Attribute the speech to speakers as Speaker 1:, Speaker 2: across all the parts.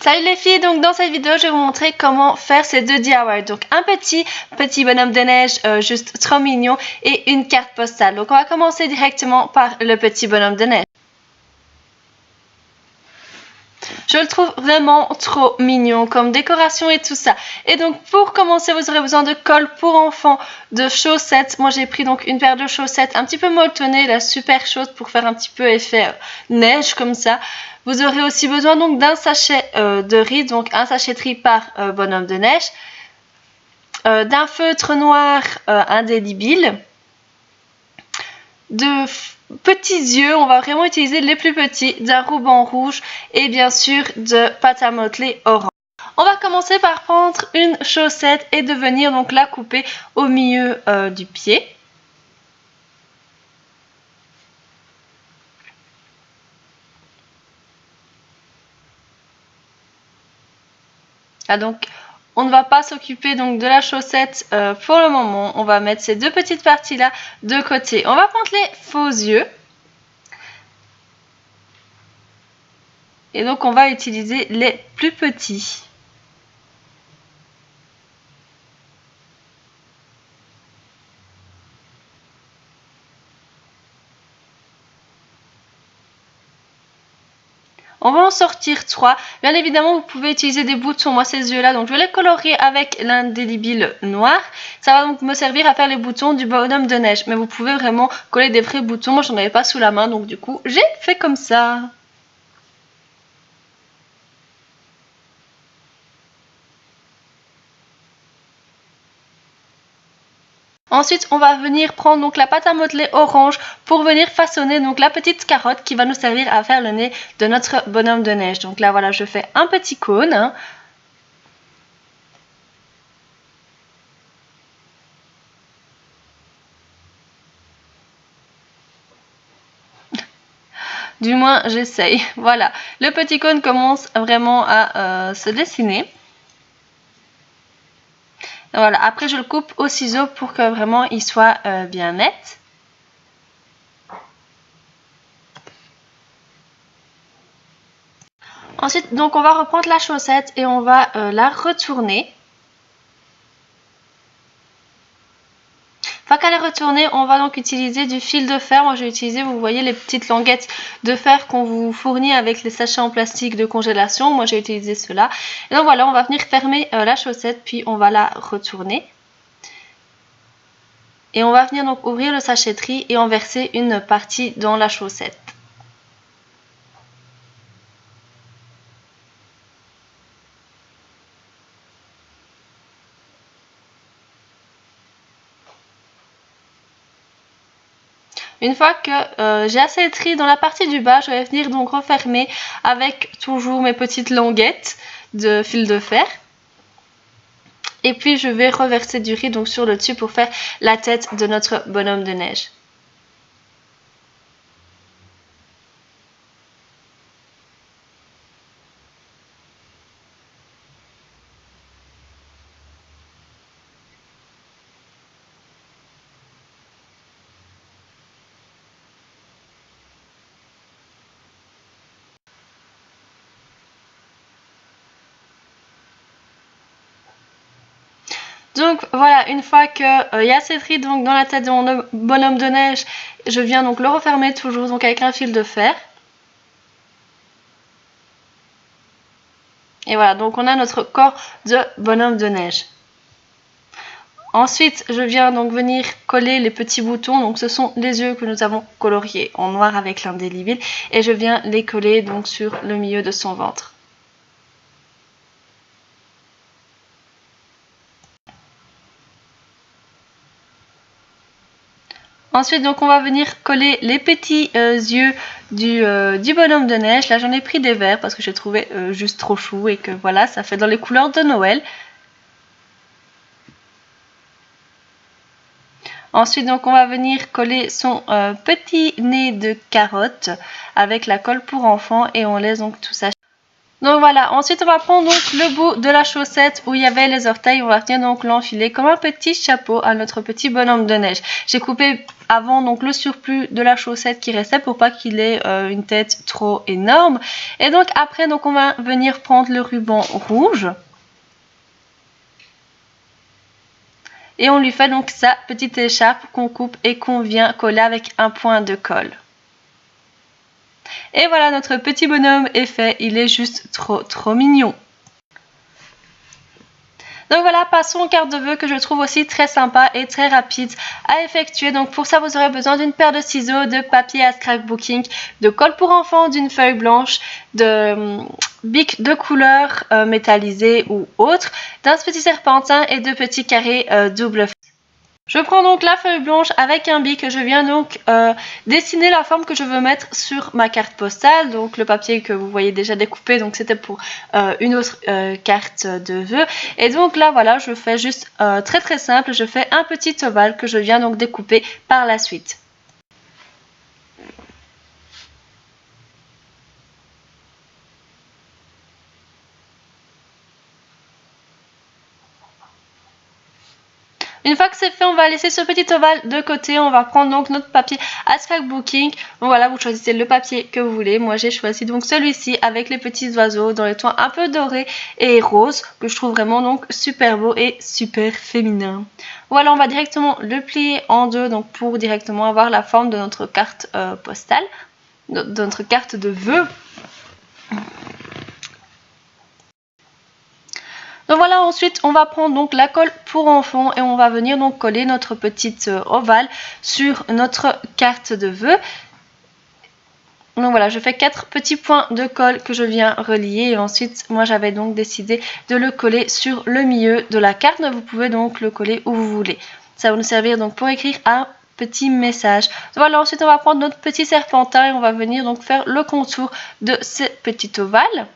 Speaker 1: Salut les filles, donc dans cette vidéo je vais vous montrer comment faire ces deux DIY. Donc un petit bonhomme de neige juste trop mignon et une carte postale. Donc on va commencer directement par le petit bonhomme de neige. Je le trouve vraiment trop mignon comme décoration et tout ça. Et donc pour commencer vous aurez besoin de colle pour enfants, de chaussettes. Moi j'ai pris donc une paire de chaussettes un petit peu molletonnées, la super chaude pour faire un petit peu effet neige comme ça. Vous aurez aussi besoin donc d'un sachet de riz, donc un sachet de riz par bonhomme de neige, d'un feutre noir indélébile, de petits yeux, on va vraiment utiliser les plus petits, d'un ruban rouge et bien sûr de pâte à modeler orange. On va commencer par prendre une chaussette et de venir donc la couper au milieu du pied. Ah, donc on ne va pas s'occuper donc de la chaussette pour le moment. On va mettre ces deux petites parties là de côté. On va prendre les faux yeux. Et donc on va utiliser les plus petits. On va en sortir 3. Bien évidemment, vous pouvez utiliser des boutons. Moi, ces yeux-là, donc je vais les colorer avec l'indélébile noir. Ça va donc me servir à faire les boutons du bonhomme de neige. Mais vous pouvez vraiment coller des vrais boutons. Moi, j'en avais pas sous la main, donc du coup, j'ai fait comme ça. Ensuite, on va venir prendre donc la pâte à modeler orange pour venir façonner donc la petite carotte qui va nous servir à faire le nez de notre bonhomme de neige. Donc là, voilà, je fais un petit cône. Hein. Du moins, j'essaye. Voilà, le petit cône commence vraiment à se dessiner. Voilà, après je le coupe au ciseau pour que vraiment il soit bien net. Ensuite, donc on va reprendre la chaussette et on va la retourner. Une fois qu'elle est retournée, on va donc utiliser du fil de fer. Moi j'ai utilisé, vous voyez, les petites languettes de fer qu'on vous fournit avec les sachets en plastique de congélation. Moi j'ai utilisé cela. Et donc voilà, on va venir fermer la chaussette puis on va la retourner. Et on va venir donc ouvrir le sachet de riz et en verser une partie dans la chaussette. Une fois que j'ai assez de riz dans la partie du bas, je vais venir donc refermer avec toujours mes petites languettes de fil de fer. Et puis je vais reverser du riz donc sur le dessus pour faire la tête de notre bonhomme de neige. Donc voilà, une fois qu'il y a cette riz donc dans la tête de mon bonhomme de neige, je viens donc le refermer toujours donc avec un fil de fer. Et voilà, donc on a notre corps de bonhomme de neige. Ensuite, je viens donc venir coller les petits boutons. Donc ce sont les yeux que nous avons coloriés en noir avec l'indélébile. Et je viens les coller donc sur le milieu de son ventre. Ensuite, donc on va venir coller les petits yeux du bonhomme de neige. Là, j'en ai pris des verts parce que j'ai trouvé juste trop chou et que voilà, ça fait dans les couleurs de Noël. Ensuite, donc on va venir coller son petit nez de carotte avec la colle pour enfants et on laisse donc tout ça. Donc voilà, ensuite on va prendre donc le bout de la chaussette où il y avait les orteils, on va venir donc l'enfiler comme un petit chapeau à notre petit bonhomme de neige. J'ai coupé avant donc le surplus de la chaussette qui restait pour pas qu'il ait une tête trop énorme. Et donc après donc on va venir prendre le ruban rouge. Et on lui fait donc sa petite écharpe qu'on coupe et qu'on vient coller avec un point de colle. Et voilà, notre petit bonhomme est fait, il est juste trop mignon. Donc voilà, passons aux cartes de vœux que je trouve aussi très sympa et très rapide à effectuer. Donc pour ça, vous aurez besoin d'une paire de ciseaux, de papier à scrapbooking, de colle pour enfants, d'une feuille blanche, de bic de couleur métallisée ou autre, d'un petit serpentin et de petits carrés double. Je prends donc la feuille blanche avec un bic, je viens donc dessiner la forme que je veux mettre sur ma carte postale. Donc le papier que vous voyez déjà découpé, donc c'était pour une autre carte de vœux. Et donc là voilà, je fais juste très simple, je fais un petit ovale que je viens donc découper par la suite. Une fois que c'est fait, on va laisser ce petit ovale de côté. On va prendre donc notre papier à scrapbooking. Donc voilà, vous choisissez le papier que vous voulez. Moi, j'ai choisi donc celui-ci avec les petits oiseaux dans les tons un peu dorés et roses que je trouve vraiment donc super beau et super féminin. Voilà, on va directement le plier en deux donc pour directement avoir la forme de notre carte postale, de notre carte de vœux. Donc voilà, ensuite on va prendre donc la colle pour enfants et on va venir donc coller notre petite ovale sur notre carte de vœux. Donc voilà, je fais 4 petits points de colle que je viens relier et ensuite moi j'avais donc décidé de le coller sur le milieu de la carte, mais vous pouvez donc le coller où vous voulez. Ça va nous servir donc pour écrire un petit message. Donc voilà, ensuite on va prendre notre petit serpentin et on va venir donc faire le contour de ce petit ovale.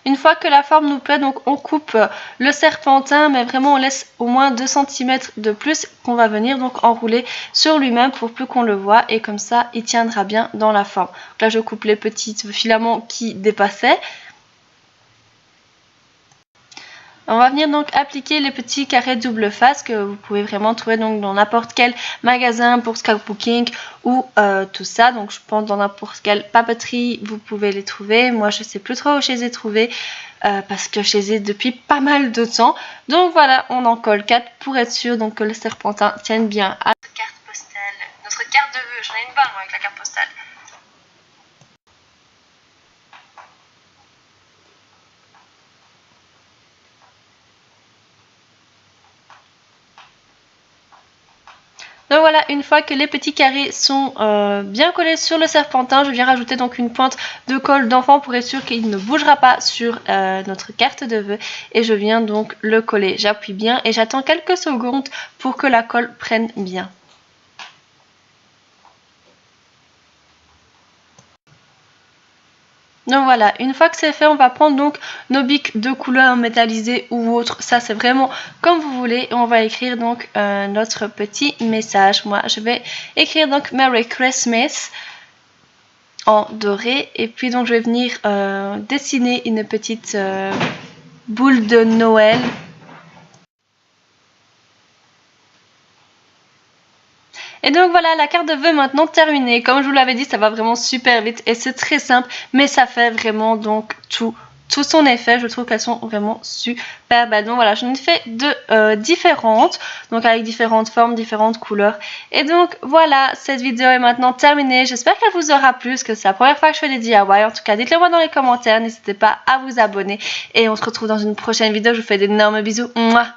Speaker 1: Une fois que la forme nous plaît, donc on coupe le serpentin, mais vraiment on laisse au moins 2 cm de plus qu'on va venir donc enrouler sur lui-même pour plus qu'on le voit et comme ça il tiendra bien dans la forme. Donc là je coupe les petits filaments qui dépassaient. On va venir donc appliquer les petits carrés double face que vous pouvez vraiment trouver donc dans n'importe quel magasin pour scrapbooking ou tout ça. Donc je pense dans n'importe quelle papeterie vous pouvez les trouver. Moi je sais plus trop où je les ai trouvés parce que je les ai depuis pas mal de temps. Donc voilà, on en colle 4 pour être sûr donc que le serpentin tienne bien à notre carte postale. Notre carte de vœux, j'en ai une bonne moi avec la carte postale. Donc voilà, une fois que les petits carrés sont bien collés sur le serpentin, je viens rajouter donc une pointe de colle d'enfant pour être sûr qu'il ne bougera pas sur notre carte de vœux. Et je viens donc le coller. J'appuie bien et j'attends quelques secondes pour que la colle prenne bien. Donc voilà, une fois que c'est fait, on va prendre donc nos bics de couleur métallisée ou autre. Ça, c'est vraiment comme vous voulez. Et on va écrire donc notre petit message. Moi, je vais écrire donc Merry Christmas en doré. Et puis donc, je vais venir dessiner une petite boule de Noël. Et donc voilà, la carte de vœux maintenant terminée. Comme je vous l'avais dit, ça va vraiment super vite et c'est très simple, mais ça fait vraiment donc tout son effet. Je trouve qu'elles sont vraiment super belles. Donc voilà, j'en ai fait deux différentes, donc avec différentes formes, différentes couleurs. Et donc voilà, cette vidéo est maintenant terminée. J'espère qu'elle vous aura plu, que c'est la première fois que je fais des DIY. En tout cas, dites-le moi dans les commentaires. N'hésitez pas à vous abonner et on se retrouve dans une prochaine vidéo. Je vous fais d'énormes bisous. Mouah.